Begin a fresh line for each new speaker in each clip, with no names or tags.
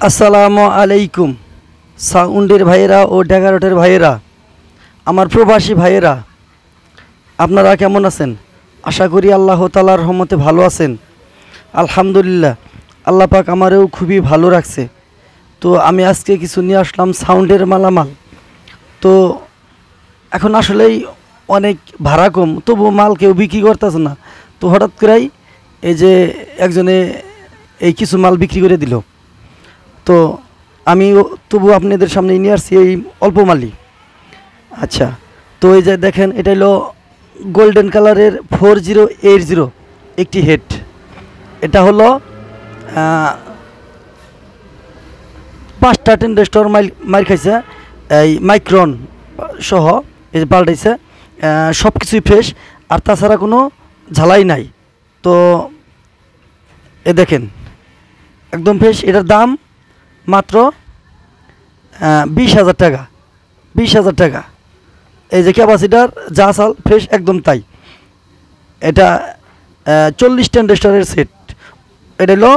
আসসালামু আলাইকুম সাউন্ডের ভাইয়েরা ও ডেগারটের ভাইয়েরা, আমার প্রবাসী ভাইয়েরা, আপনারা কেমন আছেন? আশা করি আল্লাহ তাআলার রহমতে ভালো আছেন। আলহামদুলিল্লাহ, আল্লাহ পাক আমারেও খুবই ভালো রাখছে। তো আমি আজকে কিছু নিয়ে আসলাম সাউন্ডের মালামাল। তো এখন আসলেই অনেক ভাড়া কম, তবু মাল কেউ বিক্রি করতেছে না। তো হঠাৎ করেই এই যে একজনে এই কিছু মাল বিক্রি করে দিল। তো আমি তবু আপনাদের সামনে নিয়ে আসছি এই অল্প মালই। আচ্ছা, তো এই যে দেখেন, এটা হলো গোল্ডেন কালারের 4080 একটি হেড। এটা হলো 5টা টেন্ডেস্টর মাইর খাইছে, এই মাইক্রন সহ এই যে পাল্টাইছে। সব কিছুই ফ্রেশ, আর তাছাড়া কোনো ঝালাই নাই। তো এ দেখেন একদম ফ্রেশ। এটার দাম মাত্র 20,000 টাকা। 20,000 টাকা। এই যে ক্যাপাসিটার যা চাল ফ্রেশ একদম তাই। এটা 40 টেন্ডেস্টারের সেট। এটা হলো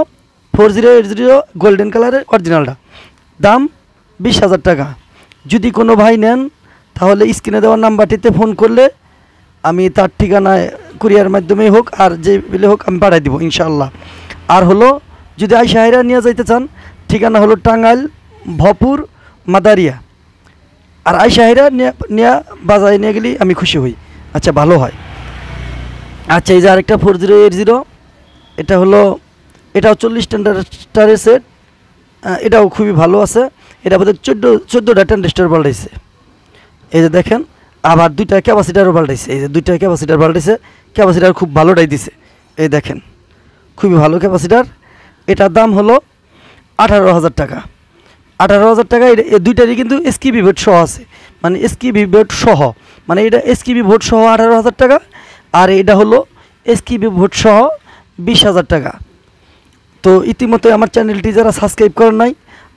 4080 গোল্ডেন কালারের অরিজিনালটা। দাম 20,000 টাকা। যদি কোনো ভাই নেন তাহলে স্ক্রিনে দেওয়ার নাম্বারটিতে ফোন করলে আমি তার ঠিকানায় কুরিয়ার মাধ্যমেই হোক আর যে বিলে হোক আমি পাঠাই দিব ইনশাআল্লাহ। আর হলো যদি আইসাহাইরা নিয়ে যাইতে চান, ঠিকানা হলো টাঙ্গাইল ভপুর মাদারিয়া। আর আইসাহাইরা নিয়ে বাজারে নিয়ে গেলেই আমি খুশি হই। আচ্ছা, ভালো হয়। আচ্ছা, এই যে আরেকটা 4080, এটা হলো, এটাও 40 টেন্ডেস্টারের সেট। এটাও খুবই ভালো আছে। এটা বোধহয় 14টা টেন্ডেস্টার পাল্টাইছে। এই যে দেখেন, আবার 2টা ক্যাপাসিটারও পাল্টাইছে। এই যে 2টা ক্যাপাসিটার পাল্টাইছে, ক্যাপাসিটার খুব ভালোটাই দিছে। এই দেখেন, খুবই ভালো ক্যাপাসিটার। এটার দাম হলো 18,000 টাকা। 18,000 টাকা। এই দুইটারই কিন্তু এসকিবি ভোট সহ আছে, মানে এসকিবি ভোট সহ, মানে এটা এসকিবি ভোট সহ 18,000 টাকা। আর এটা হলো এসকিবি ভোট সহ 20,000 টাকা। তো ইতিমধ্যে আমার চ্যানেলটি যারা সাবস্ক্রাইব করেন নাই,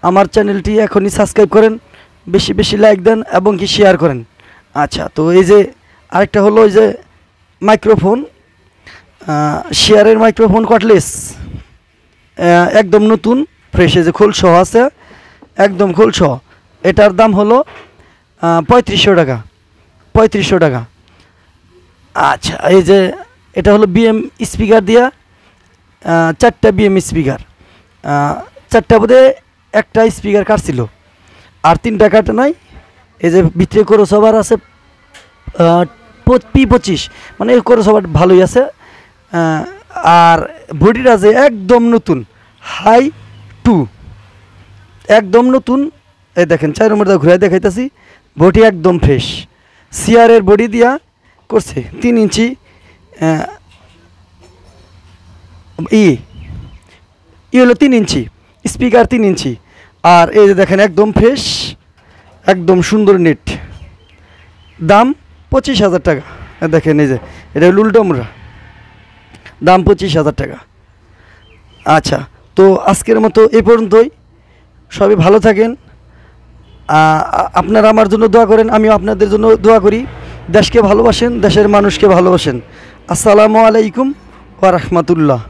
আমার চ্যানেলটি এখনই সাবস্ক্রাইব করেন, বেশি বেশি লাইক দেন এবং কি শেয়ার করেন। আচ্ছা, তো এই যে আরেকটা হলো এই যে মাইক্রোফোন, শেয়ারের মাইক্রোফোন কটলেস, একদম নতুন ফ্রেশ। এই যে খোল সহ আছে, একদম খোল সহ। এটার দাম হলো 3500 টাকা। 3500 টাকা। আচ্ছা, এই যে এটা হলো বিএম স্পিকার দিয়া, 4টা বিএম স্পিকার। 4টা বোধে একটা স্পিকার কাটছিল, আর 3টা কাটে নাই। এই যে ভিতরে ক্রসওভার আছে P25, মানে ক্রসওভার ভালোই আছে। আর বডিটা যে একদম নতুন, হাই 2, একদম নতুন। এই দেখেন, 4 মধ্যে ঘুরে দেখাইতেছি, বডি একদম ফ্রেশ। সিআরের বডি দিয়া করছে, 3 ইঞ্চি হলো 3 ইঞ্চি স্পিকার, 3 ইঞ্চি। আর এই যে দেখেন একদম ফ্রেশ, একদম সুন্দর নেট। দাম 25,000 টাকা। দেখেন এই যে এটা হলো উল্টোমরা, দাম 25,000 টাকা। আচ্ছা, তো আজকের মতো এই পর্যন্তই। সবাই ভালো থাকেন। আপনারা আমার জন্য দোয়া করেন, আমিও আপনাদের জন্য দোয়া করি। দেশকে ভালোবাসেন, দেশের মানুষকে ভালোবাসেন। আসসালামু আলাইকুম ওয়া রাহমাতুল্লাহ।